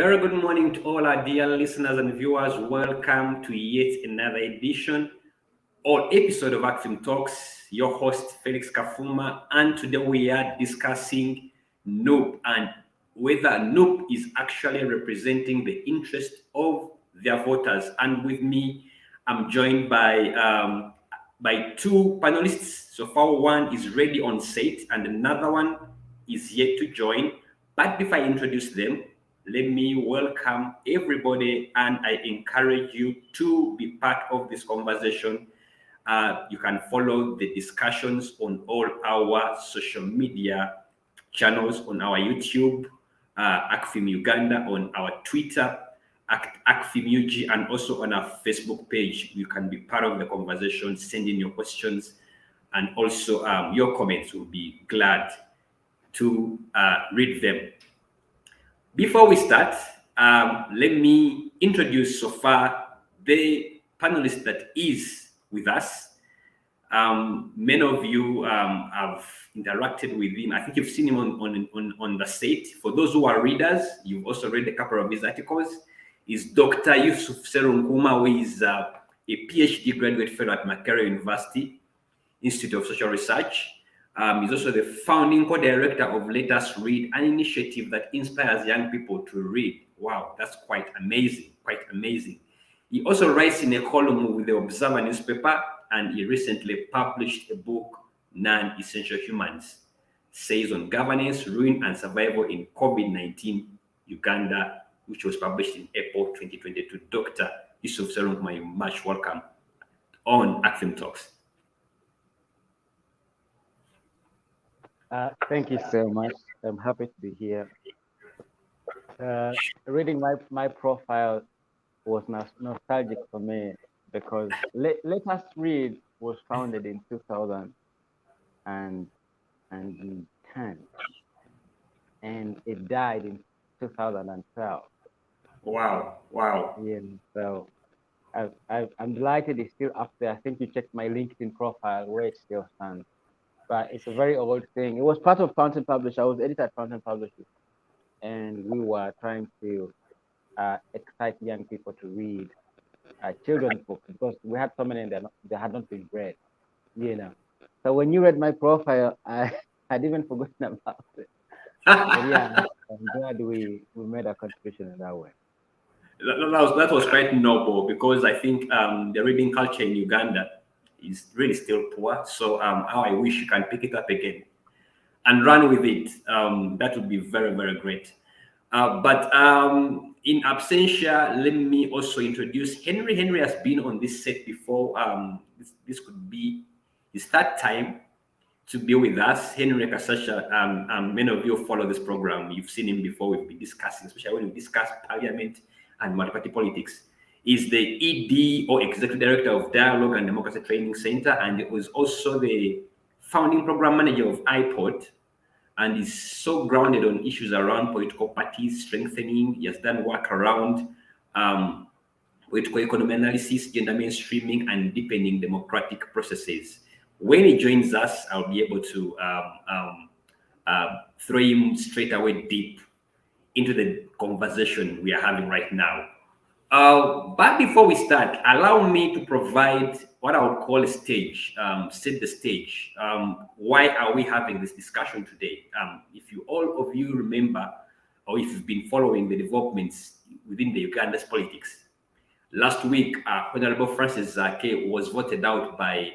Very good morning to all our dear listeners and viewers. Welcome to yet another edition or episode of ACFIM Talks. Your host, Felix Kafuma, and today we are discussing NUP and whether NUP is actually representing the interest of their voters. And with me, I'm joined by two panelists. So far, one is ready on set, and another one is yet to join. But before I introduce them, let me welcome everybody, and I encourage you to be part of this conversation. You can follow the discussions on all our social media channels, on our YouTube, ACFIM Uganda, on our Twitter, ACFIM UG, and also on our Facebook page. You can be part of the conversation, send in your questions, and also your comments. We'll be glad to read them. Before we start, let me introduce so far the panelist that is with us. Many of you have interacted with him. I think you've seen him on the set. For those who are readers, you've also read a couple of his articles. Is Dr. Yusuf Serunkuma, who is a PhD graduate fellow at Makerere University Institute of Social Research. He's also the founding co-director of Let Us Read, an initiative that inspires young people to read. Wow, that's quite amazing, quite amazing. He also writes in a column with the Observer newspaper, and he recently published a book, Non-Essential Humans, Says on Governance, Ruin and Survival in COVID-19 Uganda, which was published in April 2022. Dr. Yusuf Serunkuma, you're much welcome on ACFIM Talks. Thank you so much. I'm happy to be here. Reading my profile was nostalgic for me because Let Us Read was founded in 2010 and it died in 2012. Wow. Yeah, so I'm delighted it's still up there. I think you checked my LinkedIn profile where it still stands. But it's a very old thing. It was part of Fountain Publishers. I was editor at Fountain Publishers, and we were trying to excite young people to read children's books because we had so many that they had not been read, So when you read my profile, I'd even forgotten about it. But yeah, I'm glad we made a contribution in that way. That was quite noble because I think the reading culture in Uganda is really still poor. So how I wish you can pick it up again and run with it. That would be very, very great. But in absentia, let me also introduce Henry. Henry has been on this set before. This could be his third time to be with us. Henry Kasasha, many of you follow this program. You've seen him before. We've been discussing, especially when we discuss parliament and multi-party politics. Is the ED or Executive Director of Dialogue and Democracy Training Center, and it was also the founding program manager of iPod, and is so grounded on issues around political parties strengthening. He has done work around political economy analysis, gender mainstreaming, and deepening democratic processes. When he joins us, I'll be able to throw him straight away deep into the conversation we are having right now. But before we start, allow me to provide what I would call a stage, set the stage. Why are we having this discussion today? If all of you remember, or if you've been following the developments within the Uganda's politics, last week, Honorable Francis Zake was voted out by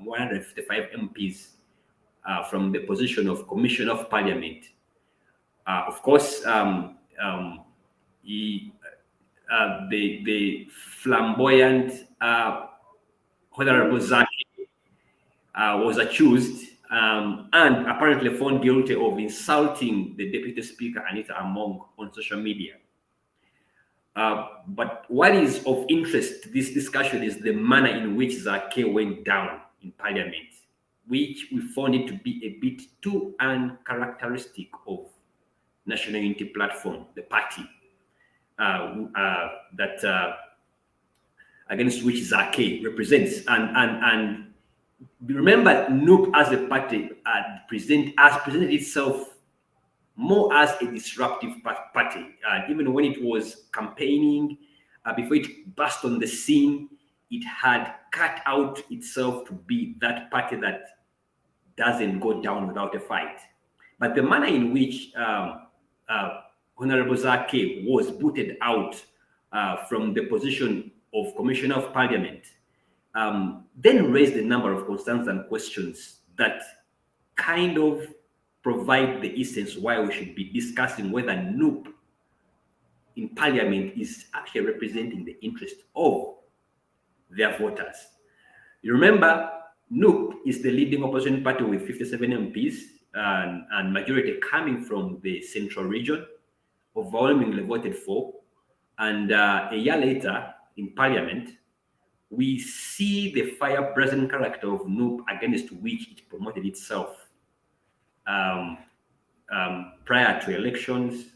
155 MPs from the position of Commissioner of Parliament. Of course, the flamboyant Honorable Zaki was accused and apparently found guilty of insulting the Deputy Speaker Anita Among on social media. But what is of interest to this discussion is the manner in which Zaki went down in Parliament, which we found it to be a bit too uncharacteristic of National Unity Platform, the party that against which Zake represents, and remember, NUP as a party has presented itself more as a disruptive party. Even when it was campaigning, before it burst on the scene, it had cut out itself to be that party that doesn't go down without a fight. But the manner in which Honorable Zake was booted out from the position of Commissioner of Parliament then raised a number of concerns and questions that kind of provide the essence why we should be discussing whether NUP in Parliament is actually representing the interest of their voters. You remember, NUP is the leading opposition party with 57 MPs and majority coming from the central region, overwhelmingly voted for. And a year later in Parliament, we see the fire-brazen character of NUP against which it promoted itself prior to elections,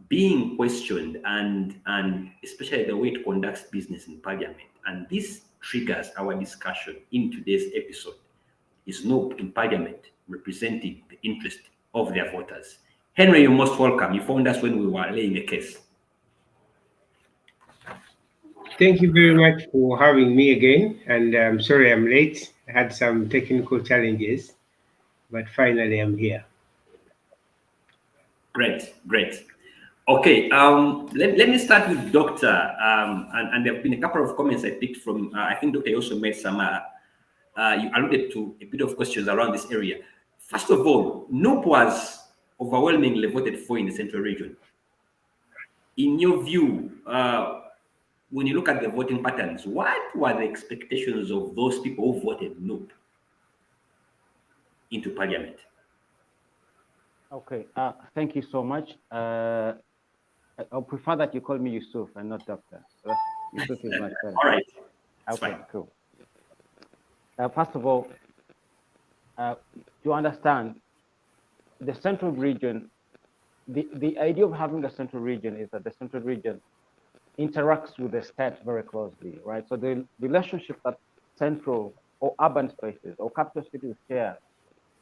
being questioned and especially the way it conducts business in Parliament. And this triggers our discussion in today's episode. Is NUP in Parliament representing the interest of their voters? Henry, you're most welcome. You found us when we were laying a case. Thank you very much for having me again. And I'm sorry I'm late. I had some technical challenges, but finally I'm here. Great. Okay, let me start with Doctor. And there have been a couple of comments I picked from, I think Doctor also made some, you alluded to a bit of questions around this area. First of all, NUP was overwhelmingly voted for in the central region. In your view, when you look at the voting patterns, what were the expectations of those people who voted NUP into Parliament? Okay, thank you so much. I'll prefer that you call me Yusuf and not Doctor. Yusuf is much better. All right. Okay, cool. First of all, to understand the central region, the idea of having a central region is that the central region interacts with the state very closely, right? So the relationship that central or urban spaces or capital cities share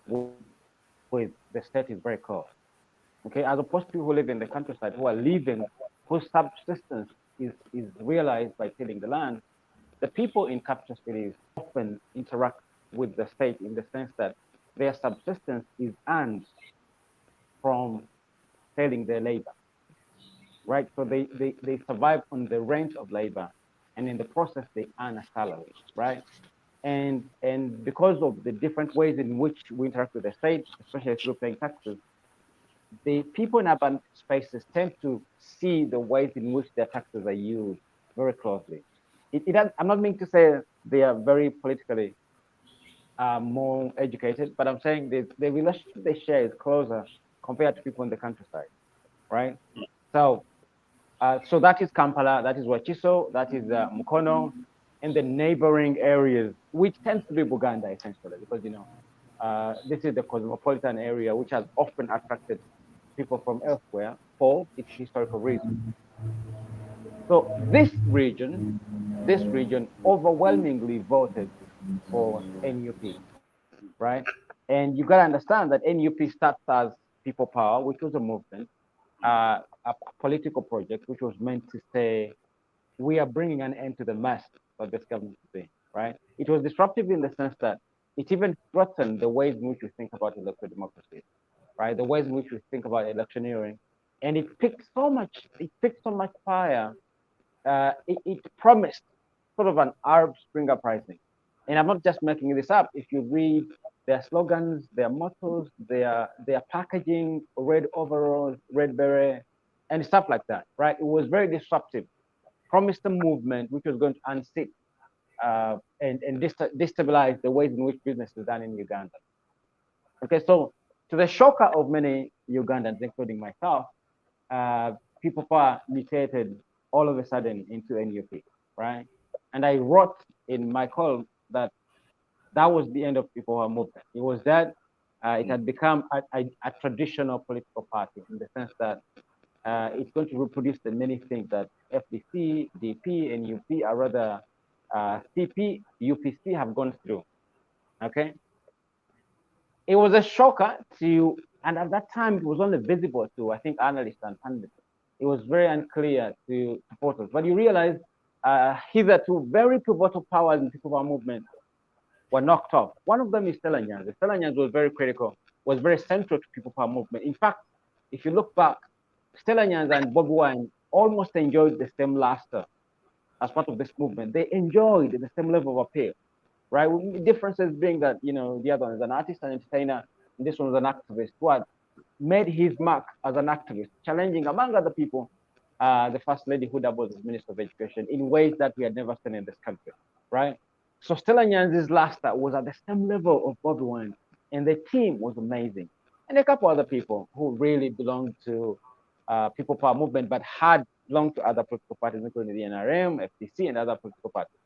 with the state is very close. Okay, as opposed to people who live in the countryside who are living, whose subsistence is realized by tilling the land, the people in capital cities often interact with the state in the sense that their subsistence is earned from selling their labor, right? So they survive on the rent of labor, and in the process they earn a salary, right? And because of the different ways in which we interact with the state, especially through paying taxes, the people in urban spaces tend to see the ways in which their taxes are used very closely. I'm not meaning to say they are very politically more educated, but I'm saying the relationship they share is closer compared to people in the countryside, right? So that is Kampala, that is Wachiso, that is Mukono, and the neighboring areas, which tends to be Buganda essentially, because this is the cosmopolitan area which has often attracted people from elsewhere for its historical reasons. So this region overwhelmingly voted for NUP, right? And you got to understand that NUP starts as People Power, which was a movement, a political project which was meant to say, we are bringing an end to the mess that this government is doing, right? It was disruptive in the sense that it even threatened the ways in which we think about electoral democracy, right? The ways in which we think about electioneering. And it picked so much fire. It promised sort of an Arab Spring uprising. And I'm not just making this up. If you read their slogans, their mottos, their packaging, red overalls, red beret, and stuff like that, right? It was very disruptive. Promised a movement which was going to unseat and destabilize the ways in which business is done in Uganda. Okay, so to the shocker of many Ugandans, including myself, People Power mutated all of a sudden into NUP, right? And I wrote in my column that was the end of People Power movement. It was that it had become a traditional political party in the sense that it's going to reproduce the many things that FDC, DP, and UP, or rather CP, UPC have gone through, okay? It was a shocker to And at that time, it was only visible to, I think, analysts and pundits. It was very unclear to supporters. But you realize hitherto very pivotal powers in people power movement were knocked off. One of them is Stella Nyanzi. Stella Nyanzi was very critical, was very central to people power movement. In fact, if you look back, Stella Nyanzi and Bobi Wine almost enjoyed the same luster as part of this movement. They enjoyed the same level of appeal, right? The differences being that, you know, the other one is an artist and entertainer, and this one was an activist who had made his mark as an activist, challenging, among other people, the First Lady who doubles as Minister of Education in ways that we had never seen in this country, right? So Stella Nyanzi's luster was at the same level of Bobi Wine, and the team was amazing. And a couple other people who really belonged to people power movement, but had belonged to other political parties, including the NRM, FDC, and other political parties.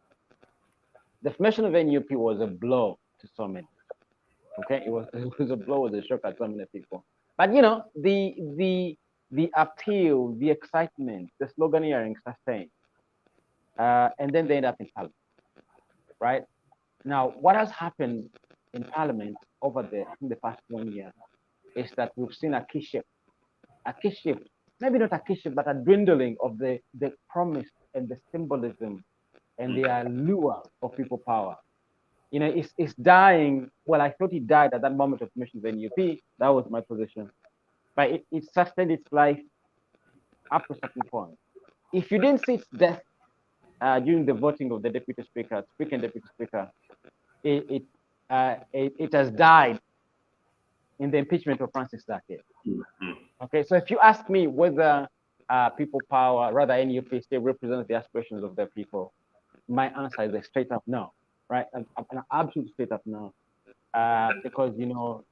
The formation of NUP was a blow to so many. Okay, it was a blow, it was a shock at so many people. But you know, the appeal, the excitement, the sloganeering sustained, and then they end up in Parliament, right? Now, what has happened in Parliament over the past 1 year is that we've seen a key shift, maybe not a key shift, but a dwindling of the promise and the symbolism and the allure of people power. You know, it's dying. Well, I thought it died at that moment of formation of the NUP. That was my position. But it sustained its life up to a certain point. If you didn't see its death during the voting of the deputy speaker, speaker and deputy speaker, it has died in the impeachment of Francis Zake. Okay, so if you ask me whether people power, rather NUP, still represents the aspirations of their people, my answer is a straight up no, right? An absolute straight up no, because you know,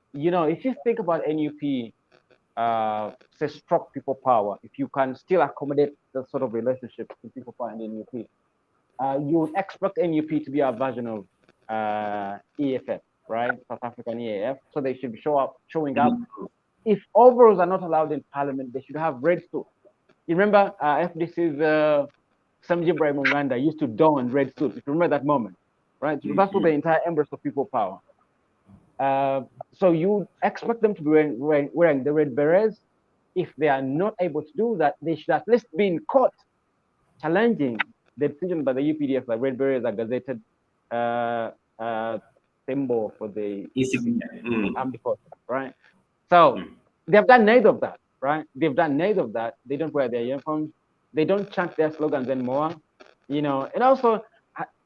if you think about NUP, say struck people power, if you can still accommodate the sort of relationship between people power and NUP, you would expect NUP to be a version of EFF, right? South African EAF. So they should be showing up. If overalls are not allowed in Parliament, they should have red suits. You remember FDC's Samji Munganda used to don red suits. If you remember that moment, right? So that's what the entire embrace of people power. So you expect them to be wearing the red berets. If they are not able to do that, they should at least be in court challenging the decision by the UPDF that red berets are gazetted symbol for the armed forces, right? So they've done neither of that, right? They've done neither of that. They don't wear their uniforms. They don't chant their slogans anymore, you know. And also,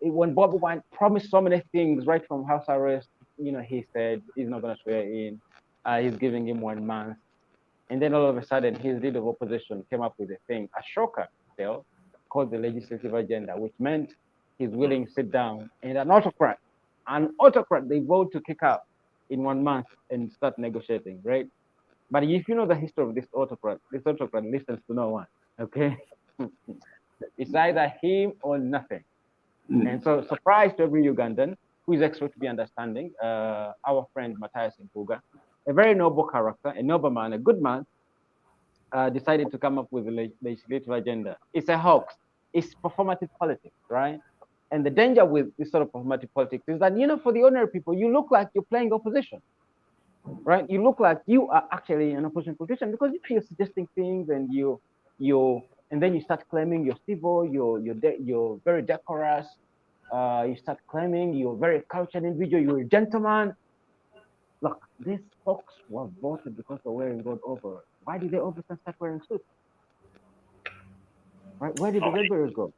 when Bobi Wine promised so many things right from house arrest, you know, he said he's not going to swear in. He's giving him 1 month. And then all of a sudden, his leader of opposition came up with a thing, a shocker still, called the legislative agenda, which meant he's willing to sit down and an autocrat, they vote to kick out in 1 month and start negotiating, right? But if you know the history of this autocrat listens to no one, okay? It's either him or nothing. And so, surprise to every Ugandan who is expected to be understanding, our friend Matthias Mpuga, a very noble character, a noble man, a good man, decided to come up with a legislative agenda. It's a hoax. It's performative politics, right? And the danger with this sort of performative politics is that, you know, for the ordinary people, you look like you're playing opposition, right? You look like you are actually an opposition politician because if you're suggesting things and and then you start claiming you're civil, you're very decorous, you start claiming you're a very cultured individual, you're a gentleman. Look, these folks were voted because they're wearing gold overalls. Why did they all of a sudden start wearing suits? Right? Where did the red berets go?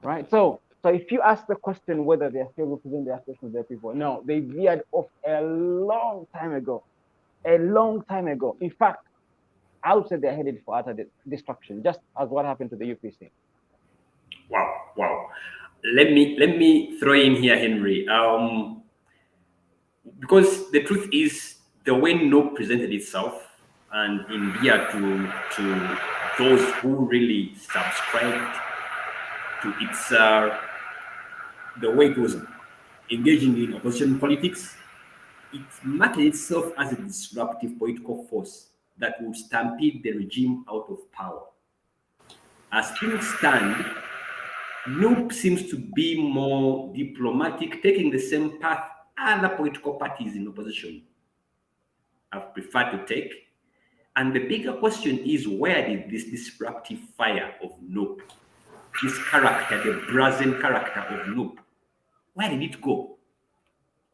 Right? So if you ask the question whether they are still representing the aspirations of their people, no, they veered off a long time ago. A long time ago. In fact, I would say they're headed for utter destruction, just as what happened to the UPC. Wow. Let me throw in here, Henry. Because the truth is, the way NUP presented itself, and in here to those who really subscribed to its the way it was engaging in opposition politics, it marketed itself as a disruptive political force that would stampede the regime out of power. As things stand, NUP seems to be more diplomatic, taking the same path other political parties in opposition. I've preferred to take. And the bigger question is, where did this disruptive fire of NUP, this character, the brazen character of NUP, where did it go?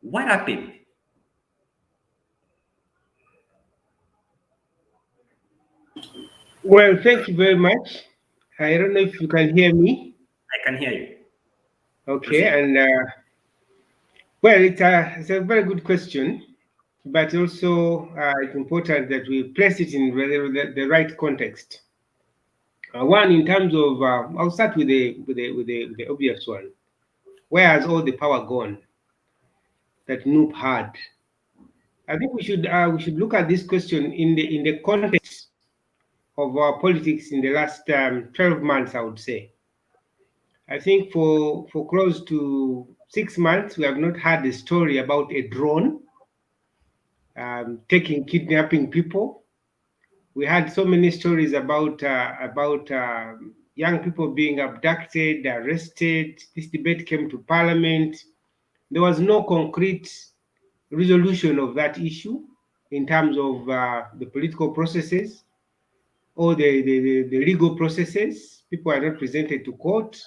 What happened? Well, thank you very much. I don't know if you can hear me. I can hear you. Okay, Proceed. and well, it's a very good question, but also it's important that we place it in the right context. One, in terms of, I'll start with the obvious one. Where has all the power gone that NUP had? I think we should look at this question in the context of our politics in the last 12 months. I would say. I think for close to 6 months, we have not had a story about a drone kidnapping people. We had so many stories about young people being abducted, arrested. This debate came to Parliament. There was no concrete resolution of that issue in terms of the political processes or the legal processes. People are not presented to court.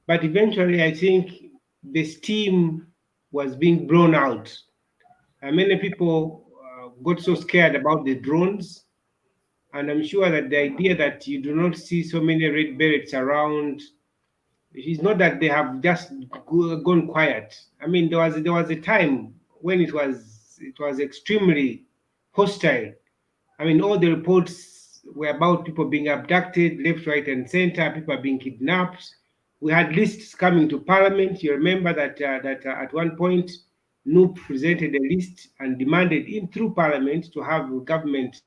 But eventually, I think the steam was being blown out. And many people got so scared about the drones. And I'm sure that the idea that you do not see so many red berets around, it's not that they have just gone quiet. I mean, there was a time when it was extremely hostile. I mean, all the reports were about people being abducted left, right, and center. People are being kidnapped. We had lists coming to Parliament. You remember that at one point, NUP presented a list and demanded in through Parliament to have government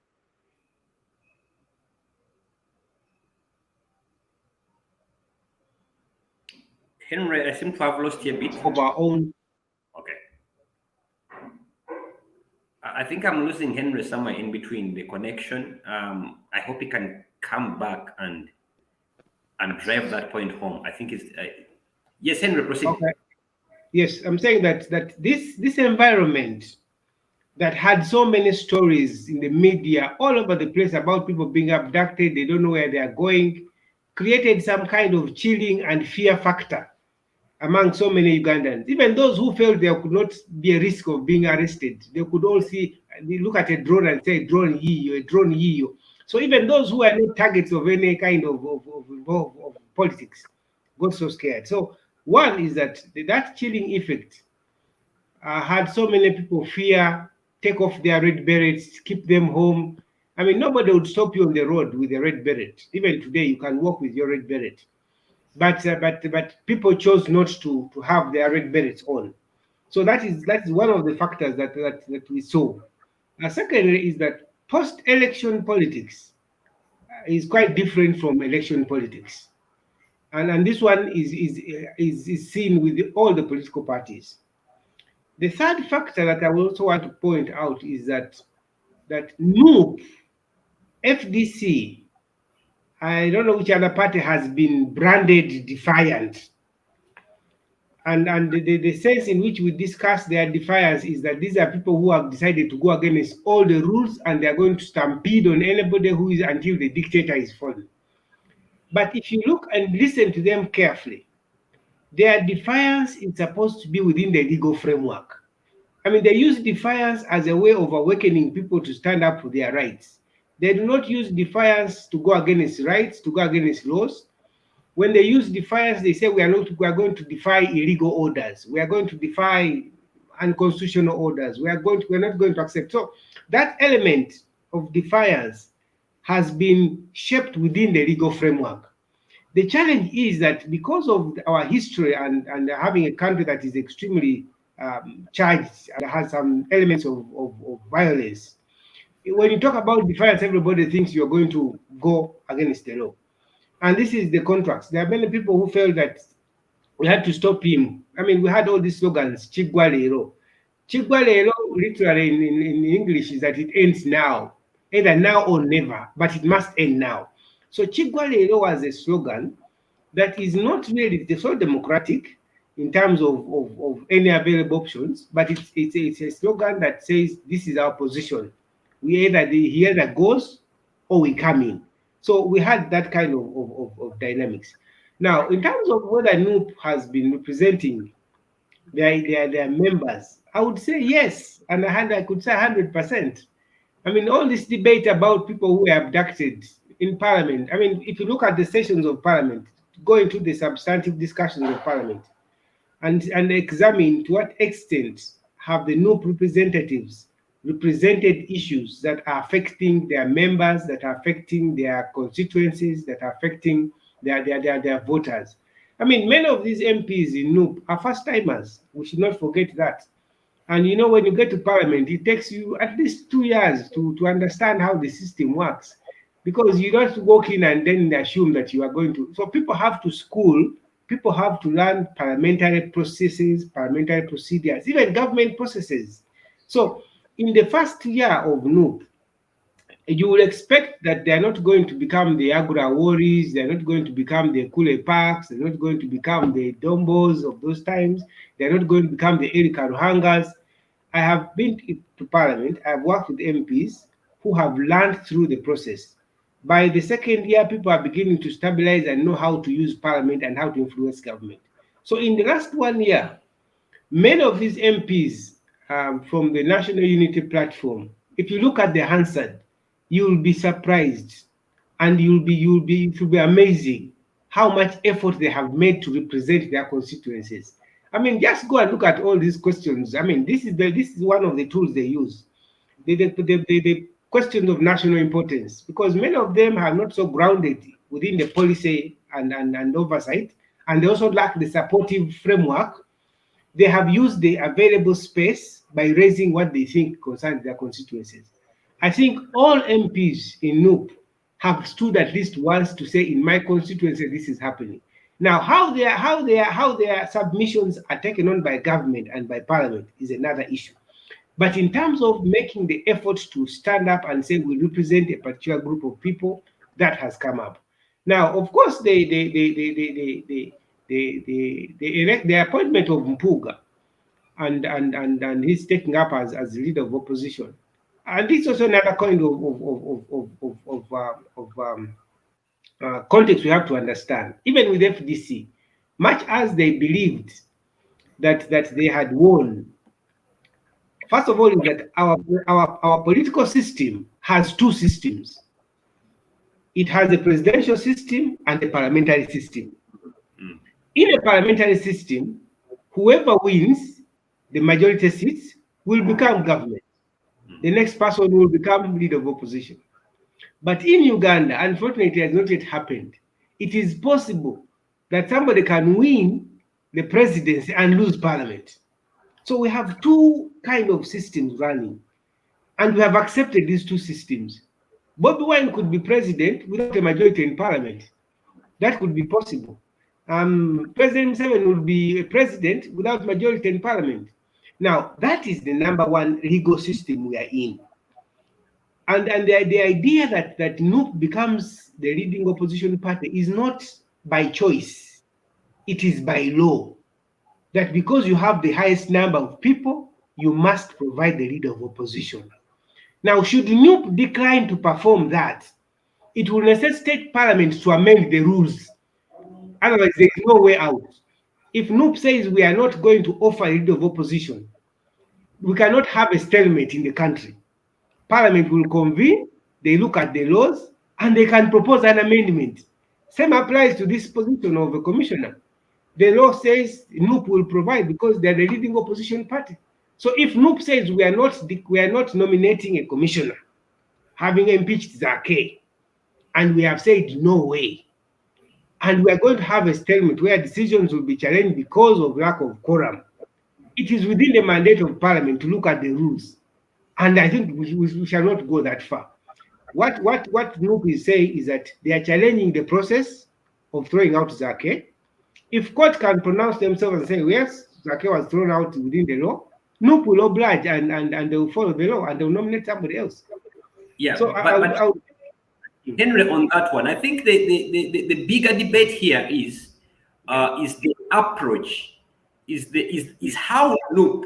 Henry, I seem to have lost you a bit. of our own. Okay. I think I'm losing Henry somewhere in between the connection. I hope he can come back and drive that point home. I think it's yes, Henry, proceed. Okay. Yes, I'm saying that this environment that had so many stories in the media all over the place about people being abducted, they don't know where they are going, created some kind of chilling and fear factor among so many Ugandans. Even those who felt there could not be a risk of being arrested, they could all see, they look at a drone and say, drone yiyo, a drone yiyo. So even those who are not targets of any kind of politics got so scared. So one is that chilling effect had so many people fear, take off their red berets, keep them home. I mean, nobody would stop you on the road with a red beret. Even today, you can walk with your red beret. But people chose not to have their red berets on. So that is one of the factors that we saw. Secondly, is that post-election politics is quite different from election politics, and this one is seen with all the political parties. The third factor that I also want to point out is that NUP, FDC, I don't know which other party has been branded defiant. And the sense in which we discuss their defiance is that these are people who have decided to go against all the rules and they are going to stampede on anybody who is until the dictator is fallen. But if you look and listen to them carefully, their defiance is supposed to be within the legal framework. I mean, they use defiance as a way of awakening people to stand up for their rights. They do not use defiance to go against rights, to go against laws. When they use defiance, they say we are going to defy illegal orders. We are going to defy unconstitutional orders. We're not going to accept. So that element of defiance has been shaped within the legal framework. The challenge is that because of our history and having a country that is extremely charged and has some elements of violence, when you talk about defiance, everybody thinks you're going to go against the law. And this is the contrast. There are many people who felt that we had to stop him. I mean, we had all these slogans, Chigwalero. Chigwalero, literally in English, is that it ends now, either now or never, but it must end now. So Chigwalero was a slogan that is not really so democratic. in terms of any available options, but it's a slogan that says this is our position. He either goes or we come in. So we had that kind of dynamics. Now, in terms of whether NUP has been representing their members, I would say yes, and I could say 100%. I mean, all this debate about people who were abducted in Parliament. I mean, if you look at the sessions of Parliament, go into the substantive discussions of Parliament, and examine to what extent have the NUP representatives represented issues that are affecting their members, that are affecting their constituencies, that are affecting their voters. I mean, many of these MPs in NUP are first timers. We should not forget that. And you know, when you get to Parliament, it takes you at least 2 years to understand how the system works, because you don't walk in and then assume that you are going to. So people have to school, people have to learn parliamentary processes, parliamentary procedures, even government processes. So in the first year of NUP, you will expect that they are not going to become the Agura Warriors, they're not going to become the Kule Parks, they're not going to become the Dombos of those times, they're not going to become the Erika Ruhangas. I have been to Parliament, I've worked with MPs who have learned through the process. By the second year, people are beginning to stabilize and know how to use Parliament and how to influence government. So in the last 1 year, many of these MPs from the National Unity Platform, if you look at the Hansard, you'll be surprised, and it will be amazing how much effort they have made to represent their constituencies. I mean, just go and look at all these questions. I mean, this is one of the tools they use. The questions of national importance, because many of them are not so grounded within the policy and oversight, and they also lack the supportive framework. They have used the available space by raising what they think concerns their constituencies. I think all MPs in NUP have stood at least once to say, in my constituency, this is happening. Now, how their submissions are taken on by government and by Parliament is another issue. But in terms of making the effort to stand up and say we represent a particular group of people, that has come up. Now, of course, the appointment of Mpuga and he's taking up as leader of opposition. And this is also another kind of context we have to understand. Even with FDC, much as they believed that they had won, first of all, is that our political system has two systems. It has a presidential system and a parliamentary system. In a parliamentary system, whoever wins the majority seats will become government. The next person will become leader of opposition. But in Uganda, unfortunately, it has not yet happened. It is possible that somebody can win the presidency and lose parliament. So we have two kind of systems running, and we have accepted these two systems. Bobby Wine could be president without a majority in parliament. That could be possible. President Museveni would be a president without majority in parliament. Now, that is the number one legal system we are in. And the idea that NUP becomes the leading opposition party is not by choice. It is by law. That because you have the highest number of people, you must provide the leader of opposition. Now, should NUP decline to perform that, it will necessitate Parliament to amend the rules. Otherwise, there is no way out. If NUP says we are not going to offer a leader of opposition, we cannot have a stalemate in the country. Parliament will convene, they look at the laws, and they can propose an amendment. Same applies to this position of a commissioner. The law says NUP will provide because they're the leading opposition party. So if NUP says we are not nominating a commissioner, having impeached Zake, and we have said no way, and we are going to have a stalemate where decisions will be challenged because of lack of quorum, it is within the mandate of Parliament to look at the rules. And I think we shall not go that far. What NUP is saying is that they are challenging the process of throwing out Zake. If court can pronounce themselves and say, yes, Zake was thrown out within the law, NUP will oblige and they will follow the law and they will nominate somebody else. Yeah, so but Henry, on that one, I think the bigger debate here is the approach is how NUP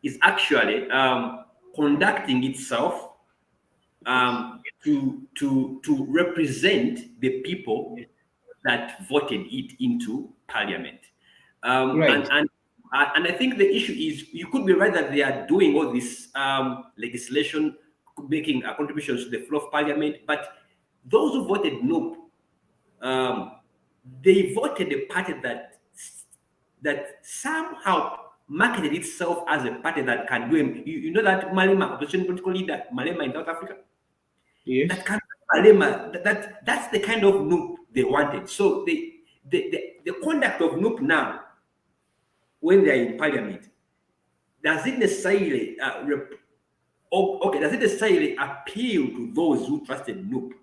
is actually conducting itself to represent the people that voted it into parliament. Right. And I think the issue is you could be right that they are doing all this legislation, making contributions to the floor of parliament, but those who voted NUP, they voted a party that somehow marketed itself as a party that can do it. You know that Malema, opposition political leader, Malema in South Africa? Yes. That kind of Malema, that's the kind of NUP they wanted. So the conduct of NUP now, when they're in parliament, does it necessarily does it necessarily appeal to those who trusted NUP?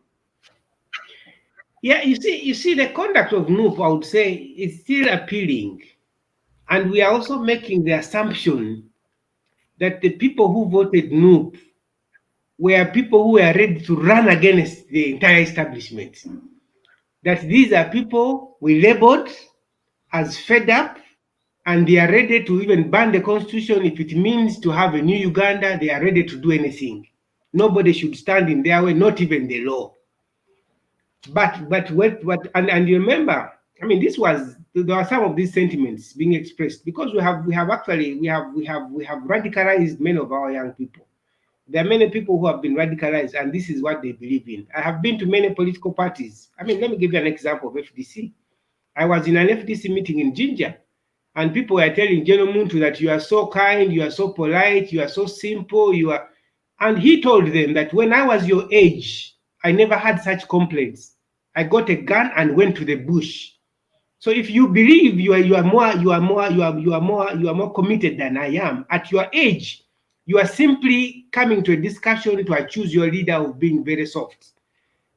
Yeah, you see, the conduct of NUP, I would say, is still appealing, and we are also making the assumption that the people who voted NUP were people who were ready to run against the entire establishment. That these are people we labeled as fed up, and they are ready to even ban the constitution if it means to have a new Uganda. They are ready to do anything. Nobody should stand in their way, not even the law. But what and you remember, I mean, there are some of these sentiments being expressed because we have radicalized many of our young people. There are many people who have been radicalized, and this is what they believe in. I have been to many political parties. I mean, let me give you an example of FDC. I was in an FDC meeting in Ginger, and people were telling General Muntu that you are so kind, you are so polite, you are so simple, and he told them that when I was your age, I never had such complaints. I got a gun and went to the bush. So if you believe you are more committed than I am, at your age, you are simply coming to a discussion to accuse your leader of being very soft.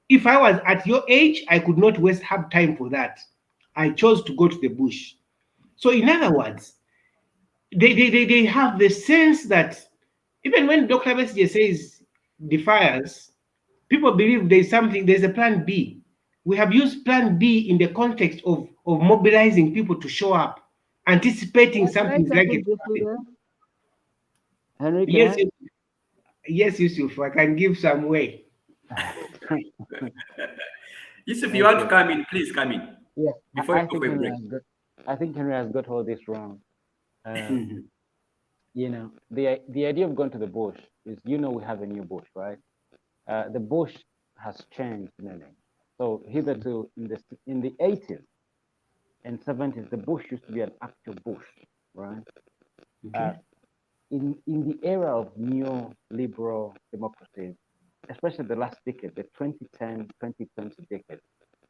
If I was at your age, I could not have time for that. I chose to go to the bush. So in other words, they have the sense that even when Dr. Besige says defiance, people believe there's a plan B. We have used plan B in the context of mobilizing people to show up, anticipating something like it. Henry, Yes, yes, Yusuf, I can give some way. Yusuf, you want to come in, please come in. Yeah, Before you go for a break. I think Henry has got all this wrong. Mhm. You know, the idea of going to the bush is, we have a new bush, right? The bush has changed meaning. So hitherto in the 80s and 70s, the bush used to be an actual bush, right? Okay. In the era of neoliberal democracies, especially the last decade, the 2010, 2020 decade,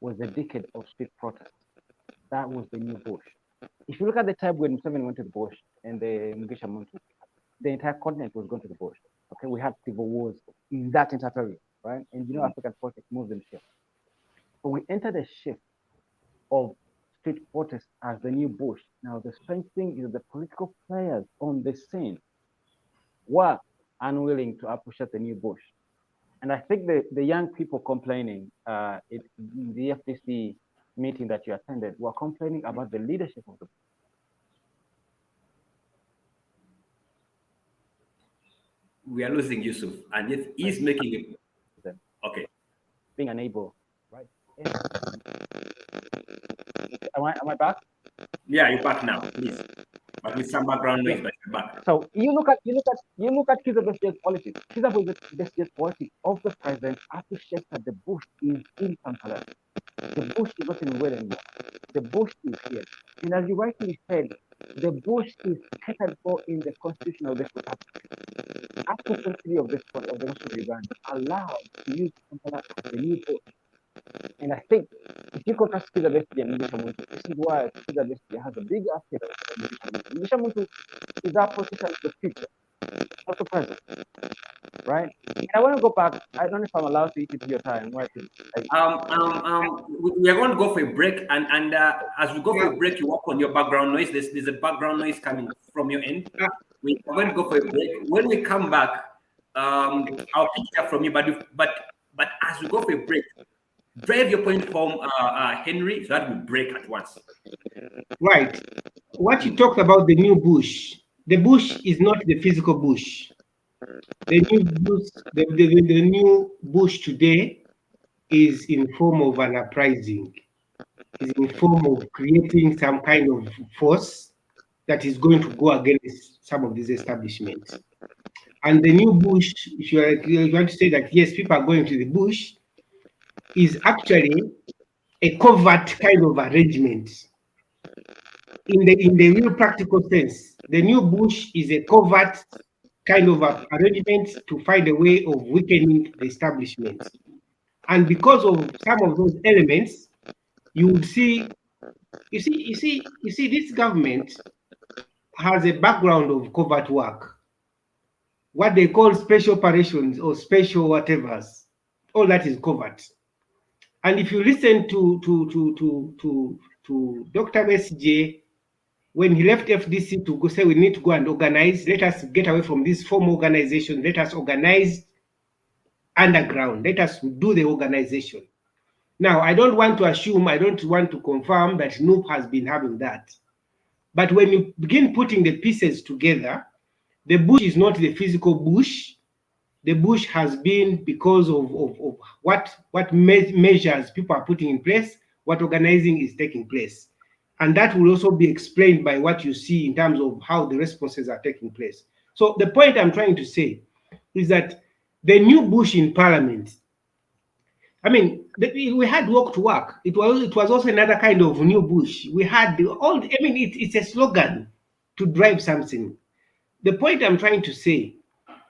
was the decade of street protest. That was the new bush. If you look at the time when Museveni went to the bush and the Mugisha Muntu, the entire continent was going to the bush. Okay, we had civil wars in that entire period, right? And African politics moves and shifts. But we entered a shift of street protest as the new bush. Now, the strange thing is the political players on the scene were unwilling to appreciate the new bush. And I think the young people complaining in the FDC meeting that you attended were complaining about the leadership of the. We are losing Yusuf, and yet he's making it. Okay. Being unable, right? Am I back? Yeah, you're back now, please. But with some background noise, but you're back. So you look at Kizza Besiege's politics. Kizza Besiege's politics of the president appreciates that the bush is in Kampala. The bush is not in Wellington. The bush is here. And as you rightly said, the bush is catered for in the constitution of the Republic. Article 3 of the Constitution of Uganda allows to use Kampala as the new bush. And I think if you contrast Kizza Besigye and Mugisha Muntu, this is why Kizza Besigye has a big asset of Mugisha Muntu. Mugisha Muntu is our politician of the future, not the present. Right? And I want to go back. I don't know if I'm allowed to eat into your time. We are going to go for a break, and as we go for a break, you work on your background noise. There's a background noise coming from your end. We are going to go for a break. When we come back, I'll pick it up from you. But as we go for a break, Drive your point home, Henry, so that we break at once. Right. What you talked about the new bush. The bush is not the physical bush. The new bush, the new bush today is in form of an uprising. Is in form of creating some kind of force that is going to go against some of these establishments. And the new bush, if you want to say that yes, people are going to the bush, is actually a covert kind of arrangement. In the real practical sense, the new bush is a covert kind of arrangement to find a way of weakening the establishment. And because of some of those elements, you would see, you see, this government has a background of covert work, what they call special operations or special whatevers. All that is covert. And if you listen to Dr. SJ, when he left FDC to go say we need to go and organize, let us get away from this formal organization, let us organize underground, let us do the organization. Now, I don't want to assume, I don't want to confirm that NUP has been having that. But when you begin putting the pieces together, the bush is not the physical bush. The bush has been because of what measures people are putting in place, what organizing is taking place. And that will also be explained by what you see in terms of how the responses are taking place. So the point I'm trying to say is that the new bush in parliament, I mean, we had walk to work. It was also another kind of new bush. We had it's a slogan to drive something. The point I'm trying to say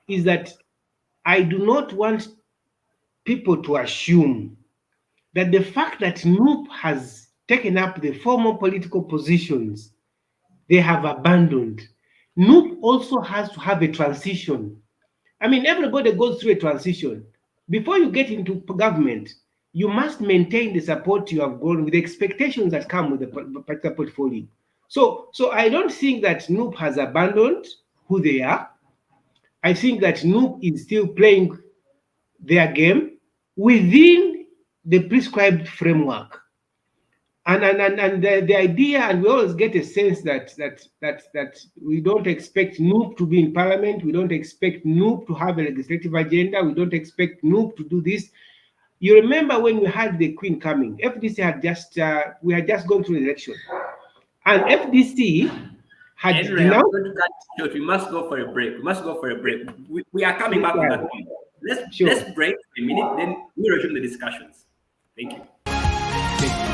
is that I do not want people to assume that the fact that NUP has taken up the formal political positions they have abandoned. NUP also has to have a transition. I mean, everybody goes through a transition. Before you get into government, you must maintain the support you have grown with the expectations that come with the particular portfolio. So I don't think that NUP has abandoned who they are. I think that NUP is still playing their game within the prescribed framework. And the idea, and we always get a sense that we don't expect NUP to be in parliament, we don't expect NUP to have a legislative agenda, we don't expect NUP to do this. You remember when we had the Queen coming, FDC had we had just gone through the election, and FDC had Henry, we must go for a break. We are coming back on that point. Let's break a minute, then we'll resume the discussions. Thank you.